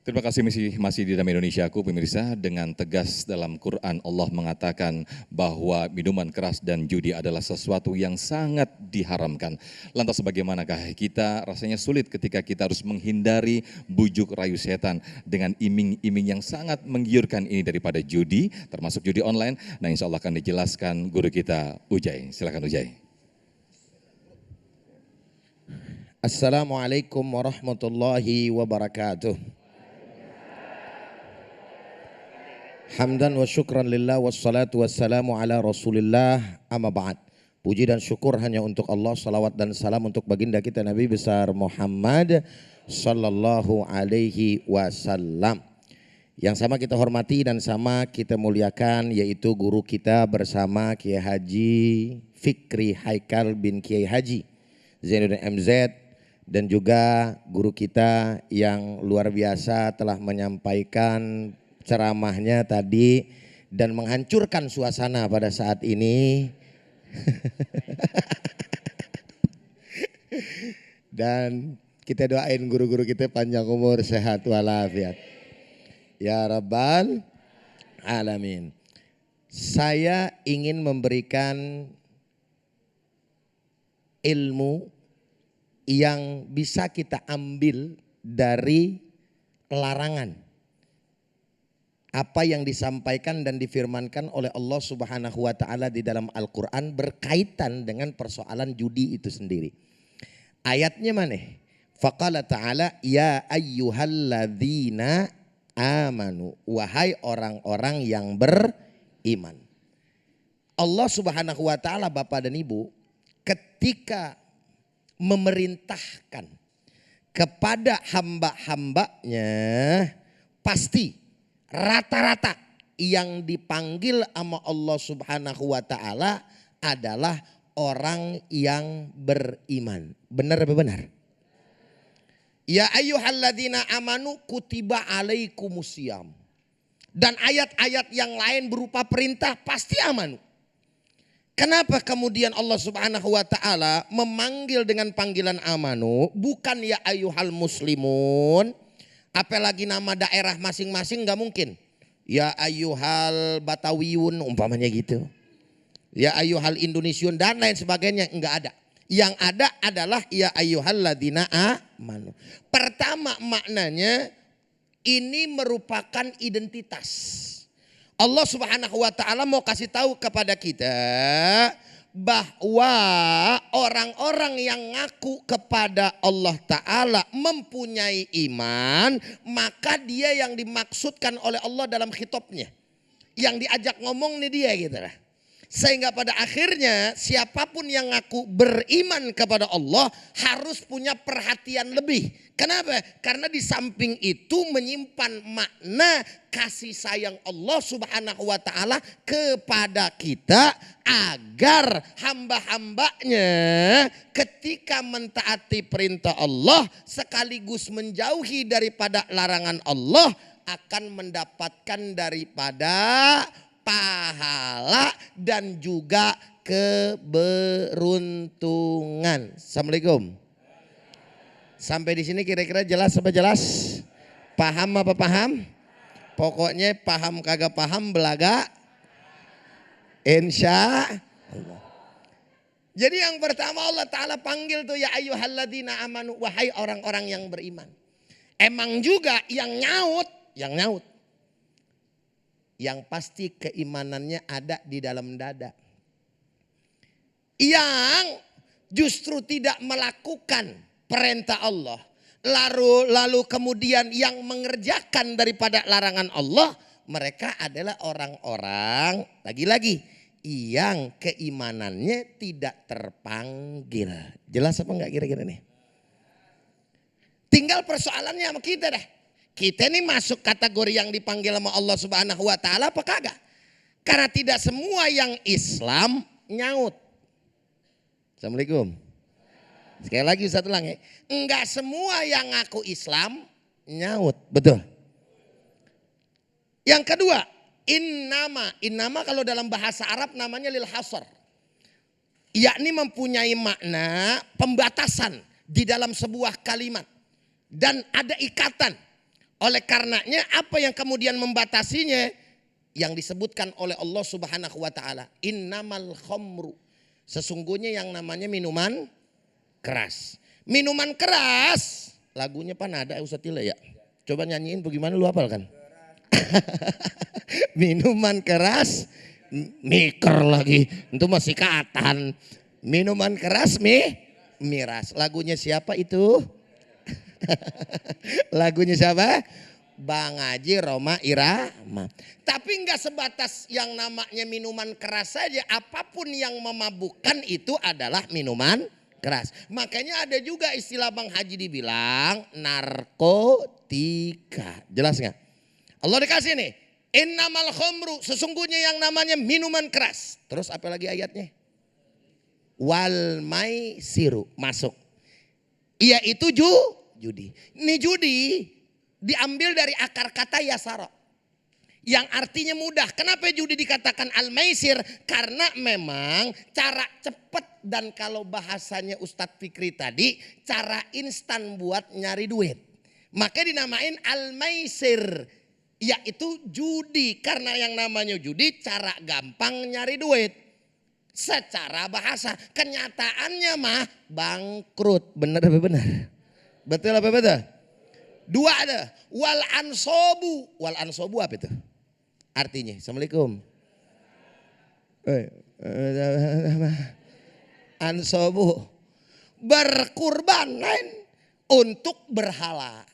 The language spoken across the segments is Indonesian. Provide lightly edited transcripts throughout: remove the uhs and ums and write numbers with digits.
Terima kasih masih di dalam Indonesiaku pemirsa. Dengan tegas dalam Quran Allah mengatakan bahwa minuman keras dan judi adalah sesuatu yang sangat diharamkan. Lantas bagaimanakah kita? Rasanya sulit ketika kita harus menghindari bujuk rayu setan dengan iming-iming yang sangat menggiurkan ini daripada judi, termasuk judi online. Nah, insya Allah akan dijelaskan guru kita Ujai. Silakan Ujai. Assalamualaikum warahmatullahi wabarakatuh. Hamdan wa syukran lillah wassalatu wassalamu ala rasulillah amma ba'd. Puji dan syukur hanya untuk Allah, salawat dan salam untuk baginda kita Nabi besar Muhammad sallallahu alaihi wasallam. Yang sama kita hormati dan sama kita muliakan yaitu guru kita bersama Kiai Haji Fikri Haikal bin Kiai Haji Zainuddin MZ, dan juga guru kita yang luar biasa telah menyampaikan ceramahnya tadi dan menghancurkan suasana pada saat ini. Dan kita doain guru-guru kita panjang umur, sehat walafiat. Ya Rabbal Alamin. Saya ingin memberikan ilmu yang bisa kita ambil dari larangan apa yang disampaikan dan difirmankan oleh Allah Subhanahu wa taala di dalam Al-Qur'an berkaitan dengan persoalan judi itu sendiri. Ayatnya mana? Faqala ta'ala ya ayyuhalladzina amanu, wahai orang-orang yang beriman. Allah Subhanahu wa taala Bapak dan Ibu ketika memerintahkan kepada hamba-hambanya, pasti rata-rata yang dipanggil sama Allah Subhanahu wa taala adalah orang yang beriman. Benar apa benar? Ya ayyuhalladzina amanu kutiba alaikumusiyam. Dan ayat-ayat yang lain berupa perintah pasti amanu. Kenapa kemudian Allah Subhanahu wa taala memanggil dengan panggilan amanu, bukan ya ayyuhal muslimun? Apalagi nama daerah masing-masing gak mungkin. Ya ayyuhal batawiyun umpamanya gitu. Ya ayyuhal indonesiun dan lain sebagainya, enggak ada. Yang ada adalah ya ayyuhal ladina amanu. Pertama maknanya ini merupakan identitas. Allah Subhanahu wa taala mau kasih tahu kepada kita bahwa orang-orang yang ngaku kepada Allah Ta'ala mempunyai iman, maka dia yang dimaksudkan oleh Allah dalam khitabnya. Yang diajak ngomong nih dia gitu lah. Sehingga pada akhirnya siapapun yang ngaku beriman kepada Allah harus punya perhatian lebih. Kenapa? Karena di samping itu menyimpan makna kasih sayang Allah Subhanahu wa taala kepada kita agar hamba-hambanya ketika mentaati perintah Allah sekaligus menjauhi daripada larangan Allah akan mendapatkan daripada pahala dan juga keberuntungan. Assalamualaikum. Sampai di sini kira-kira jelas apa jelas? Paham apa paham? Pokoknya paham kagak paham belaga. Insya Allah. Jadi yang pertama Allah Ta'ala panggil tuh ya ayyuhalladzina amanu, wahai orang-orang yang beriman. Emang juga yang nyaut. Yang pasti keimanannya ada di dalam dada. Yang justru tidak melakukan perintah Allah. Lalu kemudian yang mengerjakan daripada larangan Allah. Mereka adalah orang-orang lagi-lagi yang keimanannya tidak terpanggil. Jelas apa enggak kira-kira nih? Tinggal persoalannya sama kita dah. Kita ini masuk kategori yang dipanggil sama Allah Subhanahu wa taala apa kagak? Karena tidak semua yang Islam nyaut. Assalamualaikum. Sekali lagi satu ulang ya. Enggak semua yang ngaku Islam nyaut, betul. Yang kedua, innama kalau dalam bahasa Arab namanya lil hasr. Yakni mempunyai makna pembatasan di dalam sebuah kalimat dan ada ikatan. Oleh karenanya apa yang kemudian membatasinya? Yang disebutkan oleh Allah Subhanahu wa taala, innamal khamru. Sesungguhnya yang namanya minuman keras. Minuman keras, lagunya Panada Ustadz Tile ya. Coba nyanyiin bagaimana, lu hafal kan? Minuman keras, miker lagi, itu masih katan. Minuman keras miras. Lagunya siapa itu? Lagunya siapa? Bang Haji Roma Irama. Tapi enggak sebatas yang namanya minuman keras saja. Apapun yang memabukkan itu adalah minuman keras. Makanya ada juga istilah Bang Haji dibilang narkotika. Jelas nggak? Allah dikasih nih. Innamal khomru. Sesungguhnya yang namanya minuman keras. Terus apa lagi ayatnya? Wal maisiru. Masuk. Yaitu judi. Ini judi diambil dari akar kata yasara. Yang artinya mudah. Kenapa judi dikatakan al-maisir? Karena memang cara cepat dan kalau bahasanya Ustadz Fikri tadi, cara instan buat nyari duit. Maka dinamain al-maisir. Yaitu judi. Karena yang namanya judi cara gampang nyari duit. Secara bahasa. Kenyataannya mah bangkrut. Benar apa benar? Betul apa betul? Dua ada. Wal ansobu. Wal ansobu apa itu? Artinya. Assalamualaikum. Ansobu. Berkurban untuk berhala.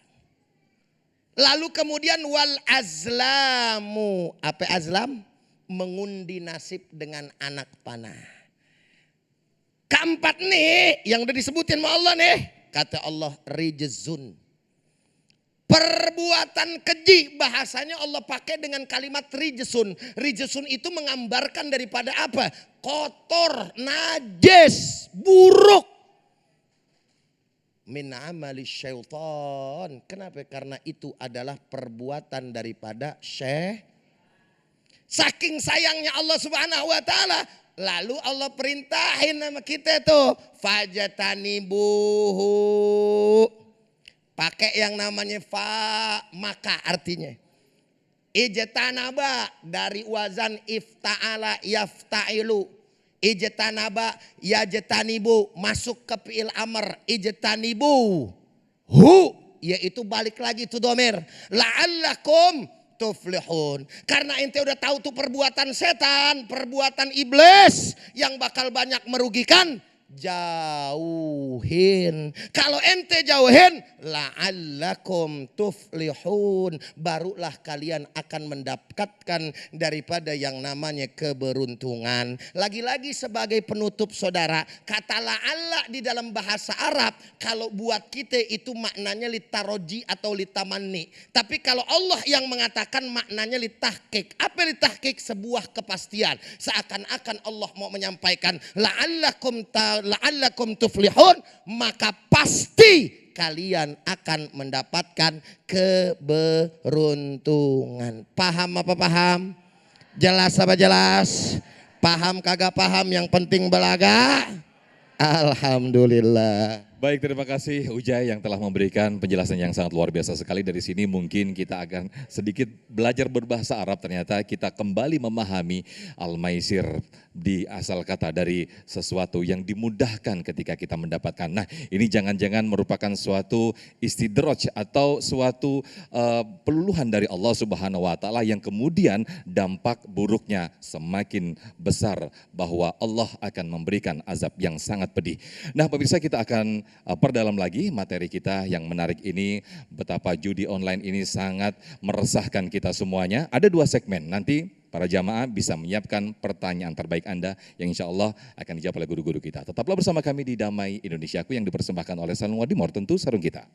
Lalu kemudian wal azlamu. Apa azlam? Mengundi nasib dengan anak panah. Keempat nih yang udah disebutin sama Allah nih. Kata Allah rijzun. Perbuatan keji, bahasanya Allah pakai dengan kalimat rijsun. Rijsun itu menggambarkan daripada apa? Kotor, najis, buruk. Min amali syaitan. Kenapa? Karena itu adalah perbuatan daripada syaitan. Saking sayangnya Allah Subhanahu wa taala, lalu Allah perintahin sama kita tuh, fajatanibuhu. Pakai yang namanya fa, maka artinya. Ijtanaba dari wazan ifta'ala yafta'ilu. Ijtanaba yajtanibu masuk ke fi'il amr. Ijtanibu hu, yaitu balik lagi itu domir. La'allakum tuflihun. Karena ente udah tahu tuh perbuatan setan, perbuatan iblis yang bakal banyak merugikan. Jauhin. Kalau ente jauhin, la'allakum tuflihun, barulah kalian akan mendapatkan daripada yang namanya keberuntungan. Lagi-lagi sebagai penutup saudara, kata la'alla di dalam bahasa Arab kalau buat kita itu maknanya litaroji atau litamanni. Tapi kalau Allah yang mengatakan maknanya litahqiq. Apa litahqiq? Sebuah kepastian. Seakan-akan Allah mau menyampaikan la'allakum tuflihun, maka pasti kalian akan mendapatkan keberuntungan. Paham apa paham? Jelas apa jelas? Paham kagak paham, yang penting belaga. Alhamdulillah. Baik, terima kasih Ujai yang telah memberikan penjelasan yang sangat luar biasa sekali. Dari sini mungkin kita akan sedikit belajar berbahasa Arab. Ternyata kita kembali memahami al-maisir di asal kata dari sesuatu yang dimudahkan ketika kita mendapatkan. Nah, ini jangan-jangan merupakan suatu istidraj atau suatu peluluhan dari Allah Subhanahu wa taala yang kemudian dampak buruknya semakin besar bahwa Allah akan memberikan azab yang sangat pedih. Nah, pemirsa, kita akan perdalam lagi materi kita yang menarik ini, betapa judi online ini sangat meresahkan kita semuanya. Ada 2 segmen, nanti para jamaah bisa menyiapkan pertanyaan terbaik Anda yang insya Allah akan dijawab oleh guru-guru kita. Tetaplah bersama kami di Damai Indonesiaku yang dipersembahkan oleh Salung Wadimor, tentu sarung kita.